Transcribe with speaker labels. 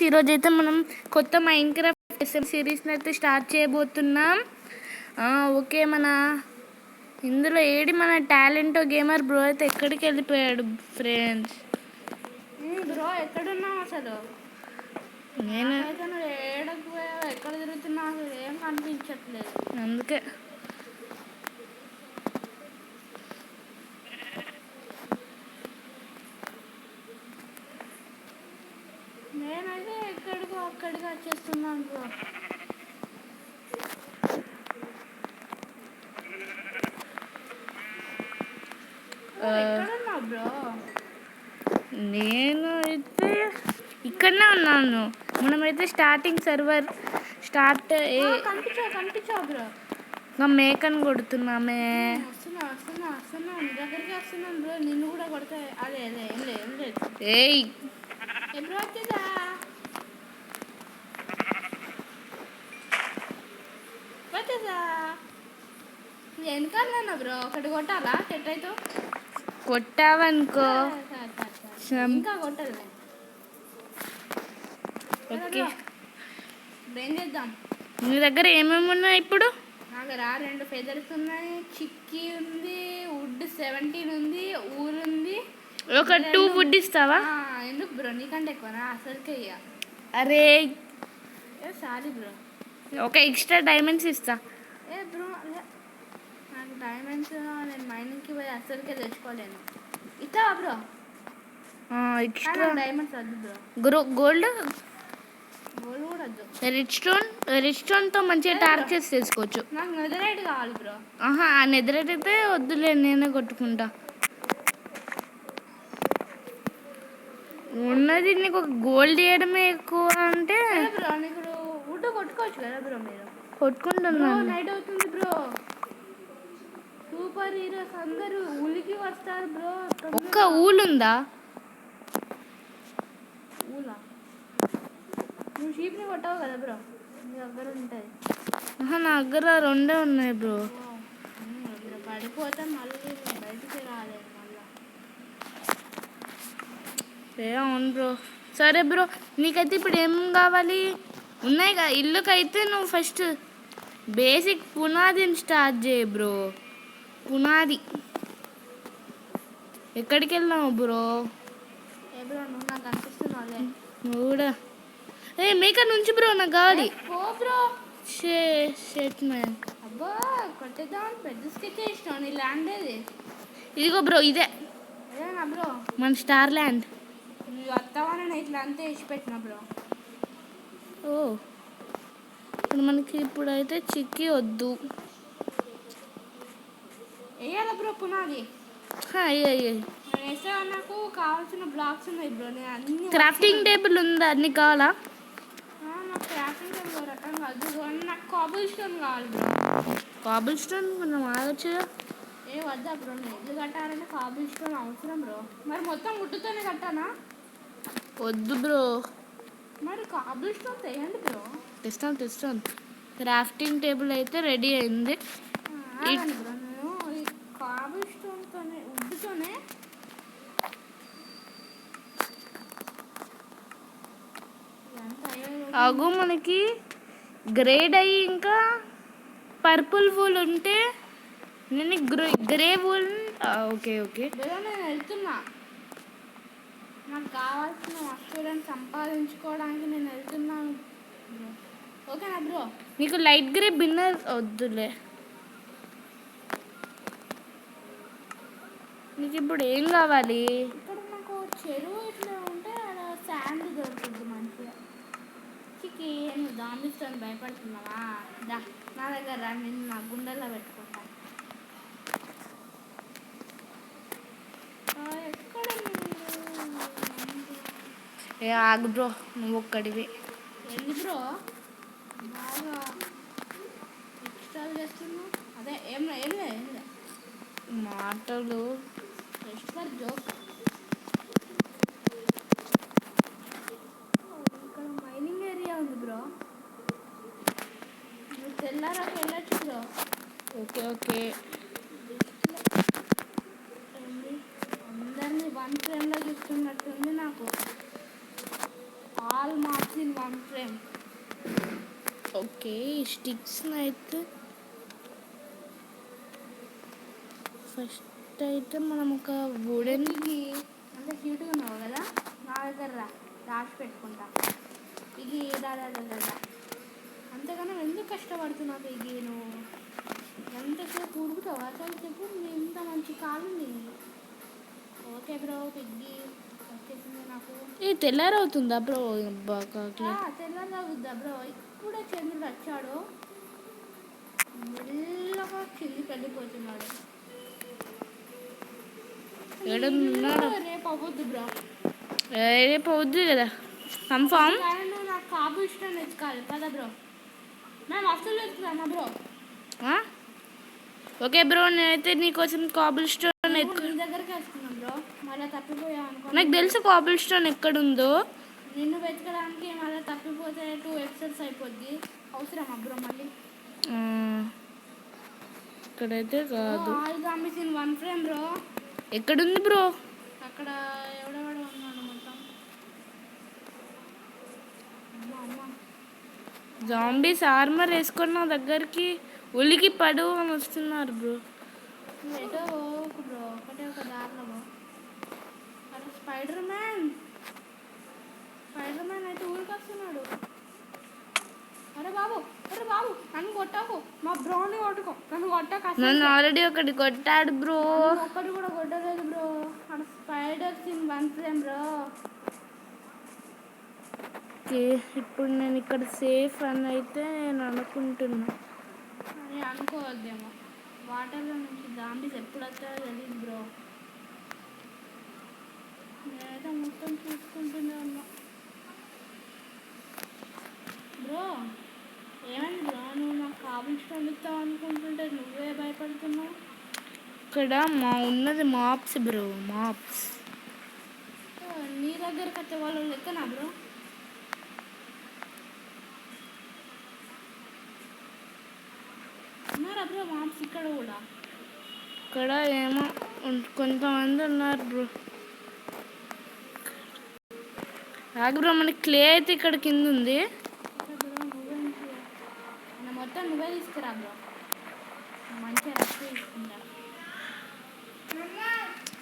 Speaker 1: ఈరోజు అయితే మనం కొత్త మైన్క్రాఫ్ట్ సిరీస్ని అయితే స్టార్ట్ చేయబోతున్నాం. ఓకే, ఇందులో మన టాలెంట్ గేమర్ బ్రో అయితే ఎక్కడికి వెళ్ళిపోయాడు ఫ్రెండ్స్?
Speaker 2: బ్రో ఎక్కడున్నావు అసలు?
Speaker 1: నేను
Speaker 2: ఎక్కడ తిరుగుతున్నా అసలు ఏం కనిపించట్లేదు.
Speaker 1: అందుకే
Speaker 2: నేనైతే ఎక్కడికో అక్కడికి వచ్చేస్తున్నాను బ్రో. ఎక్కడున్నావు బ్రో?
Speaker 1: నేను అయితే ఇక్కడనే ఉన్నాను. మనమైతే స్టార్టింగ్ సర్వర్ స్టార్ట్
Speaker 2: కనిపించావు బ్రో.
Speaker 1: మేకను కొడుతున్నామే.
Speaker 2: వస్తున్నా నీ దగ్గరికి వస్తున్నాను బ్రో. నిన్ను కూడా కొడితే అదే ఏం లేదు.
Speaker 1: ఏయ్
Speaker 2: ఎప్పుడు వచ్చేదా? వెనకాలన్నా బ్రో. ఒకటి కొట్టాలా? చెట్టయితో
Speaker 1: కొట్టావనుకో
Speaker 2: ఇంకా కొట్టదు.
Speaker 1: ఓకే,
Speaker 2: ఏం చేద్దాం?
Speaker 1: నీ దగ్గర ఏమేమి ఉన్నాయి ఇప్పుడు?
Speaker 2: నా దగ్గర 2 ఫెదర్స్ ఉన్నాయి, చిక్కీ ఉంది, వుడ్ 17 ఉంది, ఊరుంది.
Speaker 1: ఒక 2 వుడ్ ఇస్తావా?
Speaker 2: ఎందుకు బ్రో, నీకంటే ఎక్కువనా? అసలుకే ఇక.
Speaker 1: అరే
Speaker 2: సారీ బ్రో.
Speaker 1: ఒక ఎక్స్ట్రా డైమండ్స్ ఇస్తా.
Speaker 2: బ్రో నాకు డైమండ్స్ నేను మైనింగ్కి పోయి అసలుకే తెచ్చుకోలేను. ఇస్తావా బ్రో?
Speaker 1: ఎక్స్ట్రా
Speaker 2: డైమండ్స్ వద్దు
Speaker 1: గోల్డ్
Speaker 2: బ్రో. గోల్డ్ కూడా వద్దు.
Speaker 1: రెడ్ స్టోన్తో మంచిగా టార్చెస్ చేసుకోవచ్చు.
Speaker 2: నాకు నెదరైట్ కావాలి బ్రో.
Speaker 1: ఆ నెదరైట్ అయితే వద్దులే, నేనే కొట్టుకుంటా. ఉన్నది నీకు ఒక గోల్డ్ ఇవ్వడమే ఎక్కువ అంటే
Speaker 2: బ్రో. నీకు వుడ్ కొట్టుకోవచ్చు కదా బ్రో. మీరు
Speaker 1: కొట్టుకుంటున్నాను.
Speaker 2: నైట్ అవుతుంది బ్రో. సూపర్ హీరోస్ అందరూ ఊలికి వస్తారు బ్రో.
Speaker 1: ఒక్క ఊలుందా?
Speaker 2: ఊలా? నువ్వు షీప్ని కొట్టావు కదా బ్రో. నీ దగ్గర ఉంటుంది.
Speaker 1: నా దగ్గర 2 ఉన్నాయి బ్రో.
Speaker 2: పడిపోతే మళ్ళీ బయటికి రాలేదు మళ్ళీ.
Speaker 1: అవును బ్రో. సరే బ్రో, నీకైతే ఇప్పుడు ఏం కావాలి? ఉన్నాయి కదా ఇల్లుకైతే. నువ్వు ఫస్ట్ బేసిక్ పునాదిని స్టార్ట్ చేయి బ్రో. పునాది ఎక్కడికి వెళ్ళావు బ్రో?
Speaker 2: బ్రో నువ్వు నాకు అనిపిస్తున్నావులే.
Speaker 1: నువ్వు కూడా మేక నుంచి బ్రో నాకు కావాలి.
Speaker 2: బ్రో
Speaker 1: షేట్ మ్యాన్.
Speaker 2: అబ్బా కొట్టేద్దామని పెద్ద స్కెచ్ వేసినావు. నీ ల్యాండ్ ఏది?
Speaker 1: ఇదిగో బ్రో, ఇదే
Speaker 2: అదేనా బ్రో
Speaker 1: మన స్టార్ ల్యాండ్.
Speaker 2: నువ్వు వస్తావని నేను ఇట్లా అంతే వేసి పెట్టినా బ్రో.
Speaker 1: ఇప్పుడు మనకి ఇప్పుడైతే చిక్కి వద్దు.
Speaker 2: వేయాలా బ్రో పునాది?
Speaker 1: అయ్యి
Speaker 2: నేను వేసా. నాకు కావాల్సిన బ్లాక్స్ ఉన్నాయి బ్రో. నేను అన్ని
Speaker 1: క్రాఫ్టింగ్ టేబుల్ ఉందా? అన్ని కావాలా?
Speaker 2: నాకు క్రాఫ్టింగ్ టేబుల్ రకం కాదు. నాకు కాబుల్ స్టోన్ కావాలి బ్రో.
Speaker 1: కాబుల్ స్టోన్ మనం ఆగొచ్చు.
Speaker 2: వద్దా బ్రో? నేను ఇల్లు కట్టాలంటే కాబుల్ స్టోన్ అవసరం బ్రో. మరి మొత్తం వుడ్తోనే కట్టానా?
Speaker 1: వద్దు బ్రో.
Speaker 2: మరి కాబుల్ స్టోన్ తెయండి బ్రో.
Speaker 1: తెస్తాను. క్రాఫ్టింగ్ టేబుల్ అయితే రెడీ అయింది
Speaker 2: బ్రో. నేను ఈ కాబుల్ స్టోన్తోనే వుడ్తోనే
Speaker 1: అగు. మనకి గ్రేడ్ అయ్యి ఇంకా పర్పుల్ వూల్ ఉంటే నేను గ్రే వూల్. ఓకే
Speaker 2: నేను వెళ్తున్నా. నాకు కావాల్సిన వస్తువులను సంపాదించుకోవడానికి నేను వెళ్తున్నాను. ఓకేనా బ్రో?
Speaker 1: నీకు లైట్ గ్రే బిన్నర్ వద్దులే. నీకు ఇప్పుడు ఏం కావాలి?
Speaker 2: ఇక్కడ నాకు చెరువు ఇట్లా ఉంటే అక్కడ శాండ్ దొరుకుతుంది మంచిగా. చికి నువ్వు దాంతో భయపడుతున్నావా? నా దగ్గర నేను నా గుండెల్లో పెట్టుకుంటా. ఎక్కడ
Speaker 1: ఆగు బ్రో, నువ్వు ఒక్కడివి.
Speaker 2: ఏంది బ్రో బాగా ఎక్స్ట్రాల్ చేస్తున్నావు? అదే ఏం లేదు
Speaker 1: మాటలు.
Speaker 2: Just for joke. ఇక్కడ మైనింగ్ ఏరియా ఉంది బ్రో. నువ్వు తెల్లారాక వెళ్ళొచ్చు బ్రో.
Speaker 1: ఓకే
Speaker 2: అందరినీ 1 ఫ్రేమ్లో చూస్తున్నట్టుంది నాకు. ఆల్ మా ఇన్ వన్ ఫ్రేమ్.
Speaker 1: ఓకే ఈ స్టిక్స్ అయితే ఫస్ట్ అయితే మనం ఒక వుడెన్
Speaker 2: ఇది అంత క్యూట్గా ఉన్నావు కదా, నా దగ్గర రా, రాసి పెట్టుకుంటా. ఇది దాదా అంతేగానో ఎందుకు కష్టపడుతున్నావు ఇది? నువ్వు ఎంతసేపు ఉరుకుతావు అసలు చెప్పు? ఇంత మంచి కాలు ఉంది. ఓకే బ్రో, పిగ్గి వచ్చేసింది నాకు.
Speaker 1: ఇది తెల్లారవుతుందా బ్రో? బాగా
Speaker 2: తెల్లగా వద్దా బ్రో? ఇప్పుడే చంద్రుడు వచ్చాడు, మెల్లగా కిందికి వెళ్ళిపోతున్నాడు. రేపు అవ్వద్దు బ్రో,
Speaker 1: రేపు అవుద్ది కదా కన్ఫామ్.
Speaker 2: నువ్వు నాకు కాబు ఇష్టం తెచ్చుకోవాలి కదా బ్రో. మేము అసలు తెచ్చుకున్నామా బ్రో?
Speaker 1: ఓకే బ్రో, నేనైతే నీకోసం కాబుల్ స్టోన్
Speaker 2: నీ దగ్గరికి వేసుకున్నాం బ్రో, మళ్ళీ తప్పిపోయావు అనుకో.
Speaker 1: నాకు తెలుసు కాబుల్ స్టోన్ ఎక్కడుందో.
Speaker 2: నిన్ను వెతకడానికి మళ్ళీ తప్పిపోతే 2 ఎపిసోడ్స్ అయిపోద్ది. అవసరమా బ్రో మళ్ళీ?
Speaker 1: ఇక్కడైతే కాదు.
Speaker 2: In one frame bro.
Speaker 1: ఎక్కడుంది బ్రో?
Speaker 2: అక్కడ ఎవడెవడో ఉన్నాడు మొత్తం.
Speaker 1: జాంబీస్ ఆర్మర్ వేసుకొని నా దగ్గరికి ఉలికి పడు అని వస్తున్నారు బ్రో.
Speaker 2: ఏదో బ్రో ఒకటే ఒక దారిలో బ్రో. అరే స్పైడర్ మ్యాన్ అయితే ఊరికి వస్తున్నాడు. అరే బాబు నన్ను కొట్టాకు, మా బ్రోని కొట్టుకో. నన్ను కొట్టాక
Speaker 1: నన్ను ఆల్రెడీ ఒకటి కొట్టాడు బ్రో.
Speaker 2: ఒక్కటి కూడా కొట్టలేదు బ్రో. అక్కడ spiders in one frame bro.
Speaker 1: Okay ఇప్పుడు నేను ఇక్కడ సేఫ్ అని అయితే నేను అనుకుంటున్నా.
Speaker 2: అని అనుకోవద్దేమో, వాటర్లో నుంచి జాంబీస్ ఎప్పుడు వస్తాయో తెలియదు బ్రో. నేనైతే మొత్తం చూసుకుంటూనే ఉన్నా బ్రో. ఏమైంది బ్రో? నువ్వు నాకు కాబుల్ స్టోన్ ఇస్తావు అనుకుంటుంటే నువ్వే భయపడుతున్నావు.
Speaker 1: ఇక్కడ ఉన్నది మాప్స్ బ్రో, మాప్స్.
Speaker 2: నీ దగ్గరకు వచ్చే వాళ్ళు లెక్కనా బ్రో? ఉన్నారా బ్రో మాప్స్ ఇక్కడ కూడా?
Speaker 1: ఇక్కడ ఏమో కొంతమంది ఉన్నారు బ్రో. ఆగు బ్రో, మనకి క్లే అయితే ఇక్కడ కింద ఉంది.
Speaker 2: మొత్తం నువ్వే తీసుకురా బ్రో, మంచిగా రెస్ట్ తీసుకుంటా.